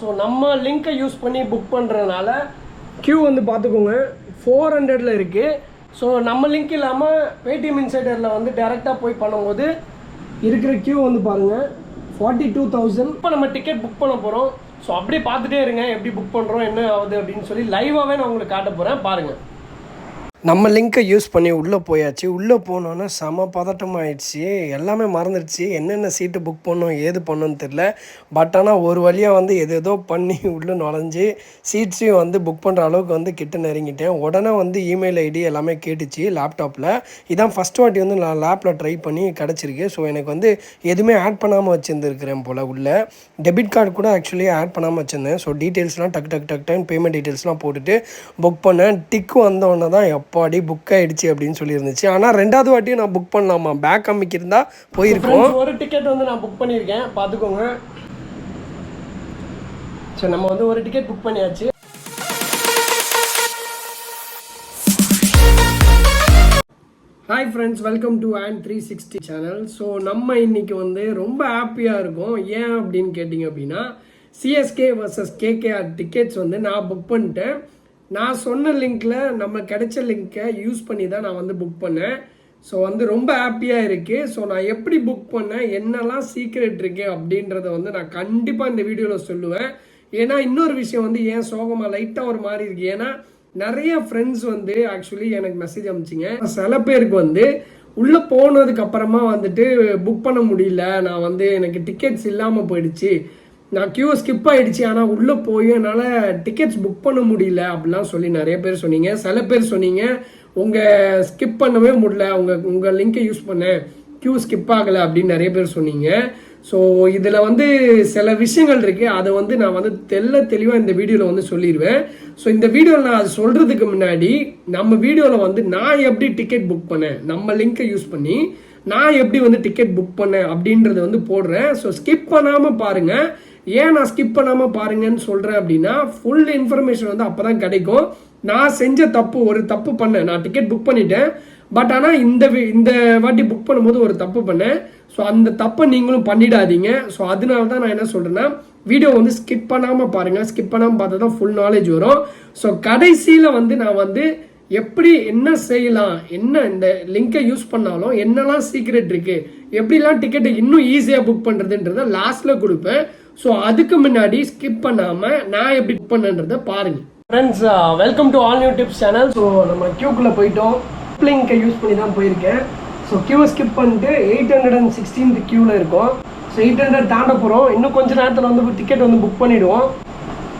So நம்ம லிங்க்கை use பண்ணி புக் பண்ணுறதுனால க்யூ வந்து பார்த்துக்கோங்க 400 இருக்குது. ஸோ நம்ம லிங்க் இல்லாமல் பேடிஎம் இன்சைடரில் வந்து டேரெக்டாக போய் பண்ணும்போது இருக்கிற க்யூ வந்து பாருங்கள் 42,000. இப்போ நம்ம டிக்கெட் புக் பண்ண போகிறோம். ஸோ அப்படியே பார்த்துட்டே இருங்க எப்படி புக் பண்ணுறோம் என்ன ஆகுது அப்படின்னு சொல்லி லைவாகவே நான் உங்களுக்கு காட்ட போகிறேன் பாருங்கள். நம்ம லிங்க்கை யூஸ் பண்ணி உள்ளே போயாச்சு. உள்ளே போனோன்னே செம பதட்டம் ஆகிடுச்சி. எல்லாமே மறந்துடுச்சு. என்னென்ன சீட்டு புக் பண்ணோம் ஏது பண்ணோன்னு தெரில. பட் ஆனால் ஒரு வழியாக வந்து எதோ பண்ணி உள்ளே நுழைஞ்சி சீட்ஸையும் வந்து புக் பண்ணுற அளவுக்கு வந்து கிட்ட நெருங்கிட்டேன். உடனே வந்து இமெயில் ஐடி எல்லாமே கேட்டுச்சு லேப்டாப்பில். இதான் ஃபஸ்ட் வாட்டி வந்து நான் லேப்பில் ட்ரை பண்ணி கிடச்சிருக்கு. ஸோ எனக்கு வந்து எதுவுமே ஆட் பண்ணாமல் வச்சுருந்துருக்கிறேன் போல். உள்ளே டெபிட் கார்டு கூட ஆக்சுவலி ஆட் பண்ணாமல் வச்சுருந்தேன். ஸோ டீட்டெயில்ஸ்லாம் டக்கு பேமெண்ட் டீட்டெயில்ஸ்லாம் போட்டுட்டு புக் பண்ணேன். டிக்கு வந்தோடனே தான் அப்பாடி புக் ஆகிடுச்சு அப்படின்னு சொல்லியிருந்துச்சு. ஆனால் ரெண்டாவது வாட்டியும் நான் புக் பண்ணலாமா, பேக் அமைக்கிருந்தா போயிருக்கோம். ஒரு டிக்கெட் வந்து நான் புக் பண்ணியிருக்கேன் பார்த்துக்கோங்க. சரி நம்ம வந்து ஒரு டிக்கெட் புக் பண்ணியாச்சு. Hi friends, welcome to and 360 channel. So நம்ம இன்னைக்கு வந்து ரொம்ப ஹாப்பியாக இருக்கும். ஏன் அப்படின்னு கேட்டிங்க அப்படின்னா சிஎஸ்கே வர்சஸ் கேகேஆர் டிக்கெட்ஸ் வந்து நான் புக் பண்ணிட்டேன். நான் சொன்ன லிங்க்கில் நம்ம கிடைச்ச லிங்க்கை யூஸ் பண்ணி தான் நான் வந்து புக் பண்ணேன். ஸோ வந்து ரொம்ப ஹாப்பியாக இருக்குது. ஸோ நான் எப்படி புக் பண்ணேன், என்னெல்லாம் சீக்ரெட் இருக்கு அப்படின்றத வந்து நான் கண்டிப்பாக இந்த வீடியோவில் சொல்லுவேன். ஏன்னா இன்னொரு விஷயம் வந்து ஏன் சோகமாக லைட்டாக ஒரு மாதிரி இருக்குது. ஏன்னா நிறைய ஃப்ரெண்ட்ஸ் வந்து ஆக்சுவலி எனக்கு மெசேஜ் அனுப்பிச்சிங்க. சில பேருக்கு வந்து உள்ளே போனதுக்கு அப்புறமா வந்துட்டு புக் பண்ண முடியல, நான் வந்து எனக்கு டிக்கெட்ஸ் இல்லாமல் போயிடுச்சு, நான் கியூ ஸ்கிப் ஆகிடுச்சு, ஆனால் உள்ளே போய் என்னால் டிக்கெட்ஸ் புக் பண்ண முடியல அப்படிலாம் சொல்லி நிறைய பேர் சொன்னீங்க. சில பேர் சொன்னீங்க உங்கள் ஸ்கிப் பண்ணவே முடியல, உங்கள் லிங்கை யூஸ் பண்ண கியூ ஸ்கிப் ஆகலை அப்படின்னு நிறைய பேர் சொன்னீங்க. ஸோ இதில் வந்து சில விஷயங்கள் இருக்குது. அதை வந்து நான் வந்து தெளிவாக இந்த வீடியோவில் வந்து சொல்லிடுவேன். ஸோ இந்த வீடியோவில் நான் அது சொல்கிறதுக்கு முன்னாடி நம்ம வீடியோவில் வந்து நான் எப்படி டிக்கெட் புக் பண்ணேன், நம்ம லிங்கை யூஸ் பண்ணி நான் எப்படி வந்து டிக்கெட் புக் பண்ணேன் அப்படின்றத வந்து போடுறேன். ஸோ ஸ்கிப் பண்ணாமல் பாருங்கள். ஏன் நான் ஸ்கிப் பண்ணாமல் பாருங்கன்னு சொல்கிறேன் அப்படின்னா ஃபுல் இன்ஃபர்மேஷன் வந்து அப்போ தான் கிடைக்கும். நான் செஞ்ச ஒரு தப்பு பண்ணேன். நான் டிக்கெட் புக் பண்ணிட்டேன். பட் ஆனால் இந்த வாட்டி புக் பண்ணும்போது ஒரு தப்பு பண்ணேன். ஸோ அந்த தப்பை நீங்களும் பண்ணிடாதீங்க. ஸோ அதனால தான் நான் என்ன சொல்கிறேன்னா வீடியோ வந்து ஸ்கிப் பண்ணாமல் பாருங்கள். ஸ்கிப் பண்ணாமல் பார்த்தா தான் ஃபுல் நாலேஜ் வரும். ஸோ கடைசியில் வந்து நான் வந்து எப்படி என்ன செய்யலாம், என்ன இந்த லிங்கை யூஸ் பண்ணாலும் என்னெல்லாம் சீக்ரெட் இருக்குது, எப்படிலாம் டிக்கெட்டை இன்னும் ஈஸியாக புக் பண்ணுறதுன்றத லாஸ்ட்டில் கொடுப்பேன். ஸோ அதுக்கு முன்னாடி ஸ்கிப் பண்ணாமல் நான் எப்படி புக் பண்ணுன்றதை பாருங்கள். Friends, welcome to all new tips channel. So நம்ம கியூக்குள்ளே போயிட்டோம். லிங்கை யூஸ் பண்ணி தான் போயிருக்கேன். ஸோ கியூவை ஸ்கிப் பண்ணிட்டு 816 கியூவில் இருக்கும். ஸோ 800 தாண்ட போகிறோம். இன்னும் கொஞ்சம் நேரத்தில் வந்து டிக்கெட் வந்து புக் பண்ணிவிடுவோம்.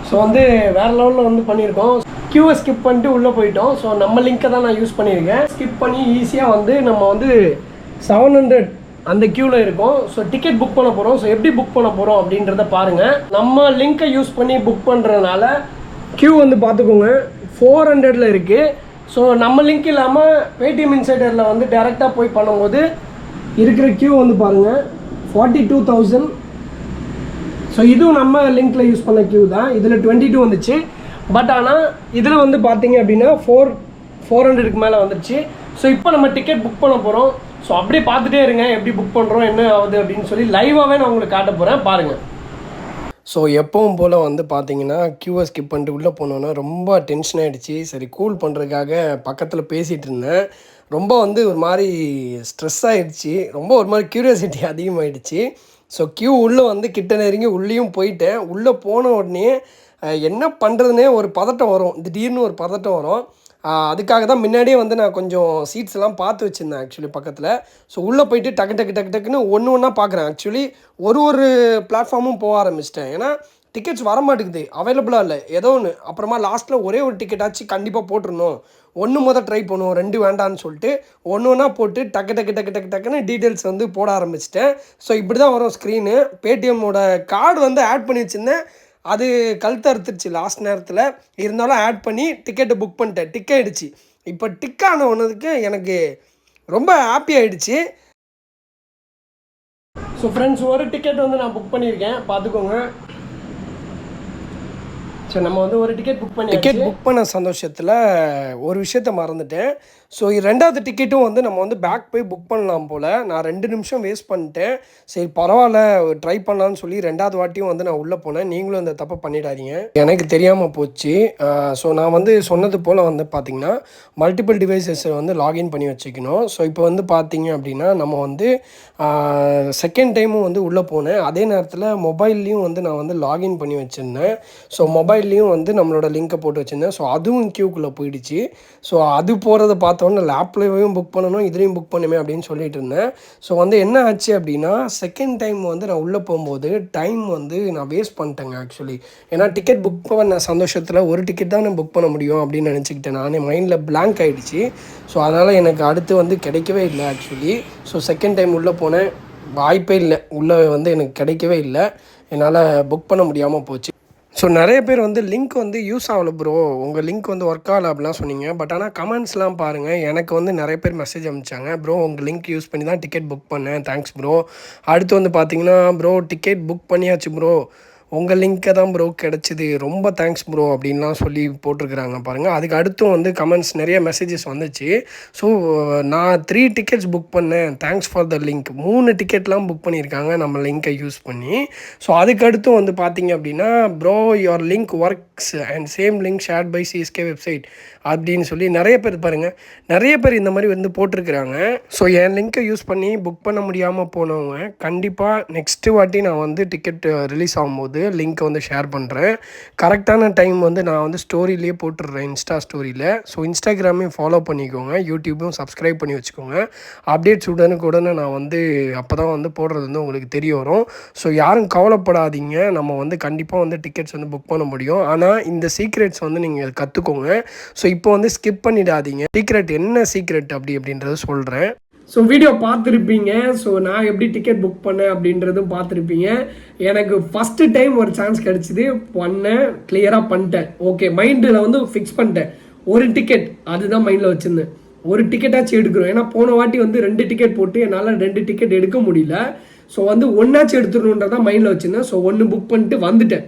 ஸோ வந்து வேறு லெவலில் வந்து பண்ணியிருக்கோம். கியூவை ஸ்கிப் பண்ணிட்டு உள்ளே போயிட்டோம். ஸோ நம்ம லிங்க்கை தான் நான் யூஸ் பண்ணியிருக்கேன். ஸ்கிப் பண்ணி ஈஸியாக வந்து நம்ம வந்து 700 அந்த கியூவில் இருக்கும். ஸோ டிக்கெட் புக் பண்ண போகிறோம். ஸோ எப்படி புக் பண்ண போகிறோம் அப்படின்றத பாருங்கள். நம்ம லிங்க்கை யூஸ் பண்ணி புக் பண்ணுறதுனால கியூ வந்து பார்த்துக்கோங்க 400 இருக்குது. ஸோ நம்ம லிங்க் இல்லாமல் பேடிஎம் இன்சைடரில் வந்து டேரெக்டாக போய் பண்ணும்போது இருக்கிற கியூ வந்து பாருங்கள் 42,000. ஸோ இதுவும் நம்ம லிங்க்கில் யூஸ் பண்ண கியூ தான். இதில் 22 வந்துச்சு. பட் ஆனால் இதில் வந்து பார்த்தீங்க அப்படின்னா 400க்கு மேலே வந்துடுச்சு. ஸோ இப்போ நம்ம டிக்கெட் புக் பண்ண போகிறோம். ஸோ அப்படியே பார்த்துட்டே இருங்க எப்படி புக் பண்ணுறோம் என்ன ஆகுது அப்படின்னு சொல்லி லைவாகவே நான் உங்களுக்கு காட்ட போகிறேன் பாருங்கள். ஸோ எப்பவும் போல் வந்து பார்த்தீங்கன்னா கியூவை ஸ்கிப் பண்ணிட்டு உள்ளே போனோன்னா ரொம்ப டென்ஷன் ஆகிடுச்சு. சரி கூல் பண்ணுறதுக்காக பக்கத்தில் பேசிகிட்டு இருந்தேன். ரொம்ப வந்து ஒரு மாதிரி ஸ்ட்ரெஸ் ஆகிடுச்சு. ரொம்ப ஒரு மாதிரி க்யூரியாசிட்டி அதிகமாகிடுச்சு. ஸோ கியூ உள்ளே வந்து கிட்ட நெருங்கி உள்ளேயும் போயிட்டேன். உள்ளே போன உடனே என்ன பண்ணுறதுனே ஒரு பதட்டம் வரும், திடீர்னு ஒரு பதட்டம் வரும். அதுக்காக தான் முன்னாடியே வந்து நான் கொஞ்சம் சீட்ஸ் எல்லாம் பார்த்து வச்சுருந்தேன் ஆக்சுவலி பக்கத்தில். ஸோ உள்ளே போயிட்டு டக்குன்னு ஒன்று ஒன்றா பார்க்குறேன். ஆக்சுவலி ஒரு பிளாட்ஃபார்மும் போக ஆரம்பிச்சிட்டேன். ஏன்னா டிக்கெட்ஸ் வர மாட்டேங்குது, அவைலபிளாக இல்லை ஏதோ ஒன்று. அப்புறமா லாஸ்ட்டில் ஒரே ஒரு டிக்கெட்டாச்சு கண்டிப்பாக போட்டுருணும், ஒன்று ட்ரை பண்ணுவோம், 2 வேண்டான்னு சொல்லிட்டு ஒன்று போட்டு டக்குன்னு டீட்டெயில்ஸ் வந்து போட ஆரம்பிச்சிட்டேன். ஸோ இப்படி தான் வரும் ஸ்க்ரீனு. பேடிஎம்மோட கார்டு வந்து ஆட் பண்ணி வச்சுருந்தேன். அது கழுத்து அறுத்துருச்சு லாஸ்ட் நேரத்தில். இருந்தாலும் ஆட் பண்ணி டிக்கெட்டை புக் பண்ணிட்டேன். டிக் ஆகிடுச்சு. இப்போ டிக் ஆன ஒன்றதுக்கு எனக்கு ரொம்ப ஹாப்பி ஆகிடுச்சு. ஸோ ஃப்ரெண்ட்ஸ், ஒரு டிக்கெட் வந்து நான் புக் பண்ணியிருக்கேன் பார்த்துக்கோங்க. ஸோ நம்ம வந்து ஒரு டிக்கெட் புக் பண்ண சந்தோஷத்தில் ஒரு விஷயத்த மறந்துட்டேன். ஸோ ரெண்டாவது டிக்கெட்டும் வந்து நம்ம வந்து பேக் போய் புக் பண்ணலாம் போல். நான் 2 நிமிஷம் வேஸ்ட் பண்ணிட்டேன். சரி பரவாயில்ல ட்ரை பண்ணலான்னு சொல்லி 2வது வாட்டியும் வந்து நான் உள்ளே போனேன். நீங்களும் இந்த தப்பை பண்ணிடாதீங்க. எனக்கு தெரியாமல் போச்சு. ஸோ நான் வந்து சொன்னது போல் வந்து பார்த்திங்கன்னா மல்டிபிள் டிவைசஸை வந்து லாகின் பண்ணி வச்சுக்கணும். ஸோ இப்போ வந்து பார்த்திங்க அப்படின்னா நம்ம வந்து செகண்ட் டைமும் வந்து உள்ளே போனேன். அதே நேரத்தில் மொபைல்லையும் வந்து நான் வந்து லாகின் பண்ணி வச்சுருந்தேன். ஸோ மொபைல்லையும் வந்து நம்மளோட லிங்க்கை போட்டு வச்சுருந்தேன். ஸோ அதுவும் க்யூக்குள்ளே போயிடுச்சு. ஸோ அது போகிறத பார்த்தோன்னே லேப்லேயும் புக் பண்ணணும், இதுலேயும் புக் பண்ணுமே அப்படின்னு சொல்லிட்டு இருந்தேன். ஸோ வந்து என்ன ஆச்சு அப்படின்னா செகண்ட் டைம் வந்து நான் உள்ளே போகும்போது டைம் வந்து நான் வேஸ்ட் பண்ணிட்டேங்க ஆக்சுவலி. ஏன்னா டிக்கெட் புக் பண்ண சந்தோஷத்தில் ஒரு டிக்கெட் தான் நான் புக் பண்ண முடியும் அப்படின்னு நினச்சிக்கிட்டேன். நானே மைண்டில் பிளாங்க் ஆகிடுச்சு. ஸோ அதனால் எனக்கு அடுத்து வந்து கிடைக்கவே இல்லை ஆக்சுவலி. ஸோ செகண்ட் டைம் உள்ளே போனேன், வாய்ப்பே இல்லை, உள்ளே வந்து எனக்கு கிடைக்கவே இல்லை. என்னால் புக் பண்ண முடியாமல் போச்சு. ஸோ நிறைய பேர் வந்து லிங்க் வந்து யூஸ் ஆகலை ப்ரோ, உங்கள் லிங்க் வந்து ஒர்க் ஆகலை அப்படிலாம் சொன்னீங்க. பட் ஆனால் கமெண்ட்ஸ்லாம் பாருங்கள், எனக்கு வந்து நிறைய பேர் மெசேஜ் அனுப்பிச்சாங்க. ப்ரோ உங்கள் லிங்க் யூஸ் பண்ணி தான் டிக்கெட் புக் பண்ணேன், தேங்க்ஸ் ப்ரோ. அடுத்து வந்து பார்த்தீங்கன்னா ப்ரோ டிக்கெட் புக் பண்ணியாச்சு ப்ரோ, உங்கள் லிங்க்கை தான் ப்ரோ கிடச்சிது, ரொம்ப தேங்க்ஸ் ப்ரோ அப்படின்லாம் சொல்லி போட்டிருக்கிறாங்க பாருங்கள். அதுக்கு அடுத்தும் வந்து கமெண்ட்ஸ் நிறைய மெசேஜஸ் வந்துச்சு. ஸோ நான் 3 டிக்கெட்ஸ் புக் பண்ணேன், தேங்க்ஸ் ஃபார் த லிங்க். 3 டிக்கெட்லாம் புக் பண்ணியிருக்காங்க நம்ம லிங்க்கை யூஸ் பண்ணி. ஸோ அதுக்கு அடுத்தும் வந்து பார்த்தீங்க அப்படின்னா bro your link works and same link shared by CSK website அப்படின்னு சொல்லி நிறைய பேர் பாருங்கள், நிறைய பேர் இந்த மாதிரி வந்து போட்டிருக்கிறாங்க. ஸோ என் லிங்க்கை யூஸ் பண்ணி புக் பண்ண முடியாமல் போனவங்க கண்டிப்பாக நெக்ஸ்ட்டு வாட்டி நான் வந்து டிக்கெட் ரிலீஸ் ஆகும்போது லிங்க்கை வந்து ஷேர் பண்ணுறேன். கரெக்டான டைம் வந்து நான் வந்து ஸ்டோரியிலே போட்டுடுறேன், இன்ஸ்டா ஸ்டோரியில். ஸோ இன்ஸ்டாகிராமையும் ஃபாலோ பண்ணிக்கோங்க, யூடியூப்பும் சப்ஸ்கிரைப் பண்ணி வச்சுக்கோங்க. அப்டேட்ஸ் உடனே நான் வந்து அப்போ தான் வந்து போடுறது வந்து உங்களுக்கு தெரிய வரும். ஸோ யாரும் கவலைப்படாதீங்க, நம்ம வந்து கண்டிப்பாக வந்து டிக்கெட்ஸ் வந்து புக் பண்ண முடியும். ஆனால் இந்த சீக்ரெட்ஸ் வந்து நீங்கள் கற்றுக்கோங்க. ஸோ இப்போ வந்து ஸ்கிப் பண்ணிடாதீங்க. சீக்ரெட் என்ன சீக்ரெட் அப்படின்றத சொல்கிறேன். ஸோ வீடியோ பார்த்துருப்பீங்க. ஸோ நான் எப்படி டிக்கெட் புக் பண்ணேன் அப்படின்றதும் பார்த்துருப்பீங்க. எனக்கு ஃபஸ்ட்டு டைம் ஒரு சான்ஸ் கிடச்சிது, பண்ணேன், கிளியராக பண்ணிட்டேன். ஓகே மைண்டில் வந்து ஃபிக்ஸ் பண்ணிட்டேன், ஒரு டிக்கெட் அதுதான் மைண்டில் வச்சுருந்தேன், ஒரு டிக்கெட்டாச்சும் எடுக்கிறோம். ஏன்னா போன வாட்டி வந்து 2 டிக்கெட் போட்டு என்னால் 2 டிக்கெட் எடுக்க முடியல. ஸோ வந்து ஒன்றாச்சும் எடுத்துடணுன்றதான் மைண்டில் வச்சுருந்தேன். ஸோ 1 புக் பண்ணிட்டு வந்துட்டேன்.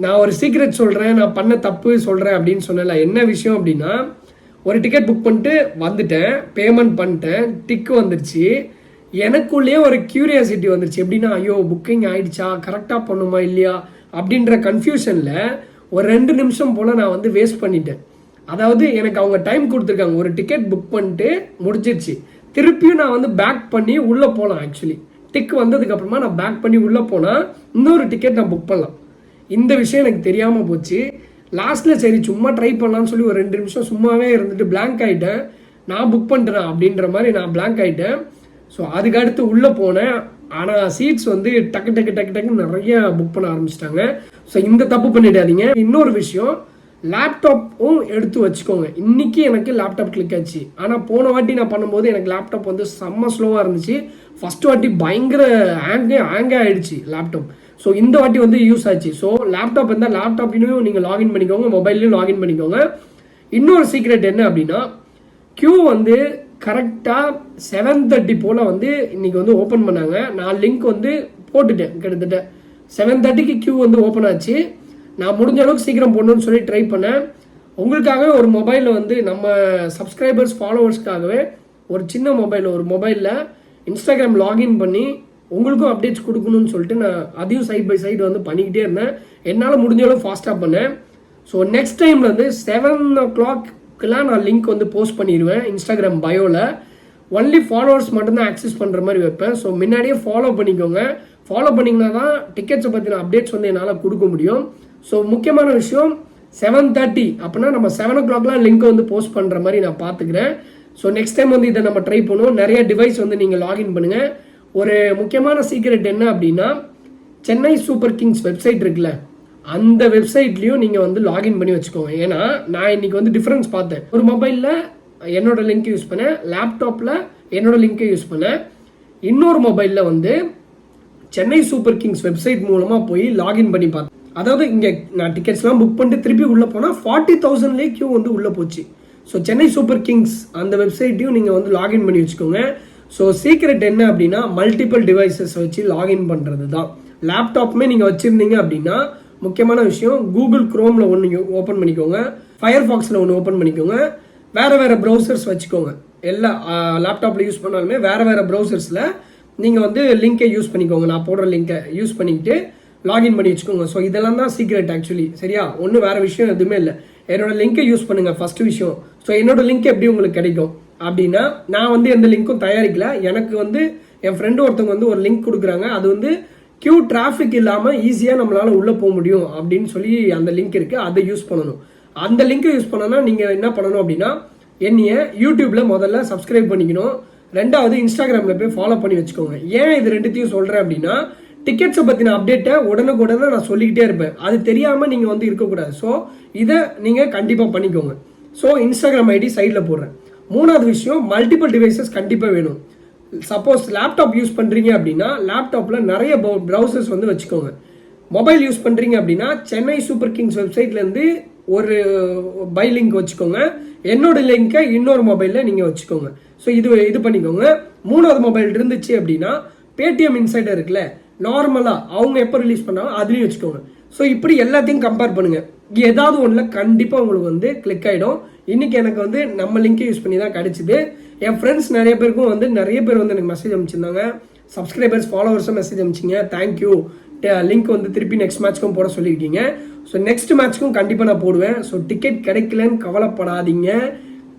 நான் ஒரு சீக்ரெட் சொல்கிறேன், நான் பண்ண தப்பு சொல்கிறேன் அப்படின்னு சொன்னல. என்ன விஷயம் அப்படின்னா, ஒரு டிக்கெட் புக் பண்ணிட்டு வந்துட்டேன், பேமெண்ட் பண்ணிட்டேன், டிக்கு வந்துருச்சு. எனக்குள்ளேயே ஒரு கியூரியாசிட்டி வந்துருச்சு. எப்படின்னா ஐயோ புக்கிங் ஆகிடுச்சா, கரெக்டாக பண்ணுமா இல்லையா அப்படின்ற கன்ஃபியூஷனில் ஒரு 2 நிமிஷம் போல் நான் வந்து வேஸ்ட் பண்ணிட்டேன். அதாவது எனக்கு அவங்க டைம் கொடுத்துருக்காங்க, ஒரு டிக்கெட் புக் பண்ணிட்டு முடிஞ்சிருச்சு, திருப்பியும் நான் வந்து பேக் பண்ணி உள்ளே போகலாம். ஆக்சுவலி டிக் வந்ததுக்கப்புறமா நான் பேக் பண்ணி உள்ளே போனால் இன்னொரு டிக்கெட் நான் புக் பண்ணலாம். இந்த விஷயம் எனக்கு தெரியாமல் போச்சு. லாஸ்ட்டில் சரி சும்மா ட்ரை பண்ணலான்னு சொல்லி ஒரு 2 நிமிஷம் சும்மாவே இருந்துட்டு பிளாங்க் ஆகிட்டேன். நான் புக் பண்ணுறேன் அப்படின்ற மாதிரி நான் பிளாங்க் ஆகிட்டேன். ஸோ அதுக்கு அடுத்து உள்ளே போனேன். ஆனால் சீட்ஸ் வந்து டக்குன்னு நிறைய புக் பண்ண ஆரம்பிச்சிட்டாங்க. ஸோ இந்த தப்பு பண்ணிடாதீங்க. இன்னொரு விஷயம், லேப்டாப்பும் எடுத்து வச்சுக்கோங்க. இன்றைக்கி எனக்கு லேப்டாப் கிளிக் ஆச்சு. ஆனால் போன வாட்டி நான் பண்ணும்போது எனக்கு லேப்டாப் வந்து செம்ம ஸ்லோவாக இருந்துச்சு. ஃபஸ்ட்டு வாட்டி பயங்கர ஹேங்கே ஆகிடுச்சு லேப்டாப். ஸோ இந்த வாட்டி வந்து யூஸ் ஆச்சு. ஸோ லேப்டாப் இருந்தால் லேப்டாப்லையும் நீங்கள் லாகின் பண்ணிக்கோங்க, மொபைல்லையும் லாகின் பண்ணிக்கோங்க. இன்னொரு சீக்ரெட் என்ன அப்படின்னா, க்யூ வந்து கரெக்டாக 7:30 போல் வந்து இன்றைக்கி வந்து ஓப்பன் பண்ணாங்க. நான் லிங்க் வந்து போட்டுட்டேன். கிட்டத்தட்ட 7:30க்கு க்யூ வந்து ஓப்பன் ஆச்சு. நான் முடிஞ்ச அளவுக்கு சீக்கிரம் போடணும்னு சொல்லி ட்ரை பண்ணேன். உங்களுக்காகவே ஒரு மொபைலில் வந்து நம்ம சப்ஸ்கிரைபர்ஸ் ஃபாலோவர்ஸ்க்காகவே ஒரு சின்ன மொபைலில் இன்ஸ்டாகிராம் லாகின் பண்ணி உங்களுக்கும் அப்டேட்ஸ் கொடுக்கணும்னு சொல்லிட்டு நான் அதையும் சைட் பை சைடு வந்து பண்ணிக்கிட்டே இருந்தேன். என்னால் முடிஞ்ச அளவு ஃபாஸ்ட்டாக பண்ணேன். ஸோ நெக்ஸ்ட் டைமில் வந்து 7 o'clockலாம் நான் லிங்க் வந்து போஸ்ட் பண்ணிடுவேன் இன்ஸ்டாகிராம் பயோவில். ஒன்லி ஃபாலோவர்ஸ் மட்டும்தான் ஆக்சஸ் பண்ணுற மாதிரி வைப்பேன். ஸோ முன்னாடியே ஃபாலோ பண்ணிக்கோங்க. ஃபாலோ பண்ணிங்கன்னா தான் டிக்கெட்ஸை பற்றின அப்டேட்ஸ் வந்து என்னால் கொடுக்க முடியும். ஸோ முக்கியமான விஷயம் 7:30 அப்படின்னா நம்ம 7 o'clockலாம் லிங்க் வந்து போஸ்ட் பண்ணுற மாதிரி நான் பார்த்துக்கிறேன். ஸோ நெக்ஸ்ட் டைம் வந்து இதை நம்ம ட்ரை பண்ணுவோம். நிறைய டிவைஸ் வந்து நீங்கள் லாகின் பண்ணுங்கள். ஒரு முக்கியமான சீக்ரெட் என்ன அப்படின்னா, சென்னை சூப்பர் கிங்ஸ் வெப்சைட் இருக்குல்ல, அந்த வெப்சைட்லேயும் நீங்கள் வந்து லாகின் பண்ணி வச்சுக்கோங்க. ஏன்னா நான் இன்னைக்கு வந்து டிஃப்ரென்ஸ் பார்த்தேன். ஒரு மொபைலில் என்னோட லிங்க் யூஸ் பண்ணேன், லேப்டாப்பில் என்னோட லிங்க்கை யூஸ் பண்ணேன். இன்னொரு மொபைலில் வந்து சென்னை சூப்பர் கிங்ஸ் வெப்சைட் மூலமாக போய் லாகின் பண்ணி பார்த்தேன். அதாவது இங்கே நான் டிக்கெட்ஸ்லாம் புக் பண்ணிட்டு திருப்பி உள்ளே போனால் 40,000லேயே க்யூ வந்து உள்ளே போச்சு. ஸோ சென்னை சூப்பர் கிங்ஸ் அந்த வெப்சைட்டையும் நீங்கள் வந்து லாகின் பண்ணி வச்சுக்கோங்க. ஸோ சீக்ரெட் என்ன அப்படின்னா, மல்டிபிள் டிவைசஸ் வச்சு லாகின் பண்ணுறது தான். லேப்டாப்புமே நீங்கள் வச்சுருந்தீங்க அப்படின்னா முக்கியமான விஷயம், கூகுள் குரோமில் ஒன்று ஓப்பன் பண்ணிக்கோங்க, ஃபயர்ஃபாக்ஸில் ஒன்று ஓப்பன் பண்ணிக்கோங்க, வேறு ப்ரௌசர்ஸ் வச்சுக்கோங்க. எல்லா லேப்டாப்பில் யூஸ் பண்ணாலுமே வேறு ப்ரௌசர்ஸில் நீங்கள் வந்து லிங்கை யூஸ் பண்ணிக்கோங்க. நான் போடுற லிங்கை யூஸ் பண்ணிக்கிட்டு லாகின் பண்ணி வச்சுக்கோங்க. ஸோ இதெல்லாம் தான் சீக்ரெட் ஆக்சுவலி, சரியா? ஒன்றும் வேறு விஷயம் எதுவுமே இல்லை. என்னோட லிங்கை யூஸ் பண்ணுங்கள் ஃபஸ்ட்டு விஷயம். ஸோ என்னோட லிங்க் எப்படி உங்களுக்கு கிடைக்கும் அப்படின்னா, நான் வந்து எந்த லிங்க்கும் தயாரிக்கல. எனக்கு வந்து என் ஃப்ரெண்டு ஒருத்தவங்க வந்து ஒரு லிங்க் கொடுக்குறாங்க. அது வந்து கியூ டிராஃபிக் இல்லாமல் ஈஸியாக நம்மளால் உள்ளே போக முடியும் அப்படின்னு சொல்லி அந்த லிங்க் இருக்குது. அதை யூஸ் பண்ணணும். அந்த லிங்க்கை யூஸ் பண்ணனா நீங்கள் என்ன பண்ணணும் அப்படின்னா, என்னைய யூடியூப்பில் முதல்ல சப்ஸ்கிரைப் பண்ணிக்கணும். ரெண்டாவது இன்ஸ்டாகிராமில் போய் ஃபாலோ பண்ணி வச்சுக்கோங்க. ஏன் இது ரெண்டுத்தையும் சொல்கிறேன் அப்படின்னா, டிக்கெட்ஸை பற்றின அப்டேட்டை உடனுக்குடனே நான் சொல்லிக்கிட்டே இருப்பேன். அது தெரியாமல் நீங்கள் வந்து இருக்கக்கூடாது. ஸோ இதை நீங்கள் கண்டிப்பாக பண்ணிக்கோங்க. ஸோ இன்ஸ்டாகிராம் ஐடி சைடில் போடுறேன். மூணாவது விஷயம், மல்டிபிள் டிவைசஸ் கண்டிப்பாக வேணும். சப்போஸ் லேப்டாப் யூஸ் பண்ணுறீங்க அப்படின்னா லேப்டாப்பில் நிறைய ப்ரௌசர்ஸ் வந்து வச்சுக்கோங்க. மொபைல் யூஸ் பண்ணுறீங்க அப்படின்னா சென்னை சூப்பர் கிங்ஸ் வெப்சைட்லேருந்து ஒரு பை லிங்க் வச்சுக்கோங்க. என்னோட லிங்கை இன்னொரு மொபைலில் நீங்கள் வச்சுக்கோங்க. ஸோ இது பண்ணிக்கோங்க. மூணாவது மொபைல் இருந்துச்சு அப்படின்னா பேடிஎம் இன்சைடர் இருக்குல்ல, நார்மலாக அவங்க எப்போ ரிலீஸ் பண்ணாலும் அதுலேயும் வச்சுக்கோங்க. ஸோ இப்படி எல்லாத்தையும் கம்பேர் பண்ணுங்கள். ஏதாவது ஒன்றில் கண்டிப்பாக உங்களுக்கு வந்து கிளிக் ஆகிடும். இன்றைக்கி எனக்கு வந்து நம்ம லிங்கை யூஸ் பண்ணி தான் கிடச்சிது. என் ஃப்ரெண்ட்ஸ் நிறைய பேருக்கும் வந்து நிறைய பேர் வந்து எனக்கு மெசேஜ் அனுப்பிச்சிருந்தாங்க. சப்ஸ்கிரைபர்ஸ் ஃபாலோவர்ஸும் மெசேஜ் அனுப்பிச்சிங்க. தேங்க்யூ. லிங்க் வந்து திருப்பி நெக்ஸ்ட் மேட்ச்க்கும் போட சொல்லியிருக்கீங்க. ஸோ நெக்ஸ்ட் மேட்ச்க்கும் கண்டிப்பாக நான் போடுவேன். ஸோ டிக்கெட் கிடைக்கலன்னு கவலைப்படாதீங்க,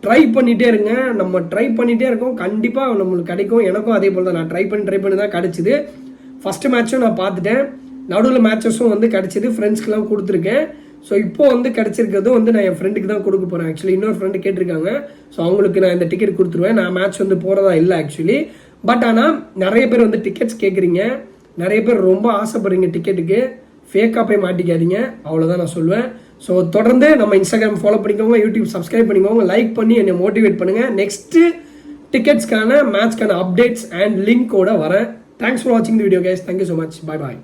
ட்ரை பண்ணிகிட்டே இருங்க. நம்ம ட்ரை பண்ணிகிட்டே இருக்கோம், கண்டிப்பாக நம்மளுக்கு கிடைக்கும். எனக்கும் அதே போல் தான், நான் ட்ரை பண்ணி தான் கிடச்சிது. ஃபஸ்ட்டு மேட்சும் நான் பார்த்துட்டேன், நடுவில் மேட்சஸும் வந்து கிடச்சிது, ஃப்ரெண்ட்ஸ்க்கெலாம் கொடுத்துருக்கேன். ஸோ இப்போ வந்து கிடச்சிருக்கிறதும் வந்து நான் என் ஃப்ரெண்டுக்கு தான் கொடுக்க போகிறேன். ஆக்சுவலி இன்னொரு ஃப்ரெண்டு கேட்டிருக்காங்க. ஸோ அவங்களுக்கு நான் இந்த டிக்கெட் கொடுத்துருவேன். நான் மேட்ச் வந்து போகிறதா இல்லை ஆக்சுவலி. பட் ஆனால் நிறைய பேர் வந்து டிக்கெட்ஸ் கேட்குறீங்க, நிறைய பேர் ரொம்ப ஆசைப்படுறீங்க டிக்கெட்டுக்கு. ஃபேக்காக போய் மாட்டிக்காதீங்க, அவ்வளோதான் நான் சொல்லுவேன். ஸோ தொடர்ந்து நம்ம இன்ஸ்டாகிராம் ஃபாலோ பண்ணிக்கோங்க, யூடியூப் சப்ஸ்கிரைப் பண்ணிக்கோங்க, லைக் பண்ணி என்னை மோட்டிவேட் பண்ணுங்கள். நெக்ஸ்ட்டு டிக்கெட்ஸ்க்கான மேட்ச்க்கான அப்டேட்ஸ் அண்ட் லிங்கோட வரேன். தேங்க்ஸ் ஃபார் வாட்சிங் the video guys. Thank you so much. Bye bye.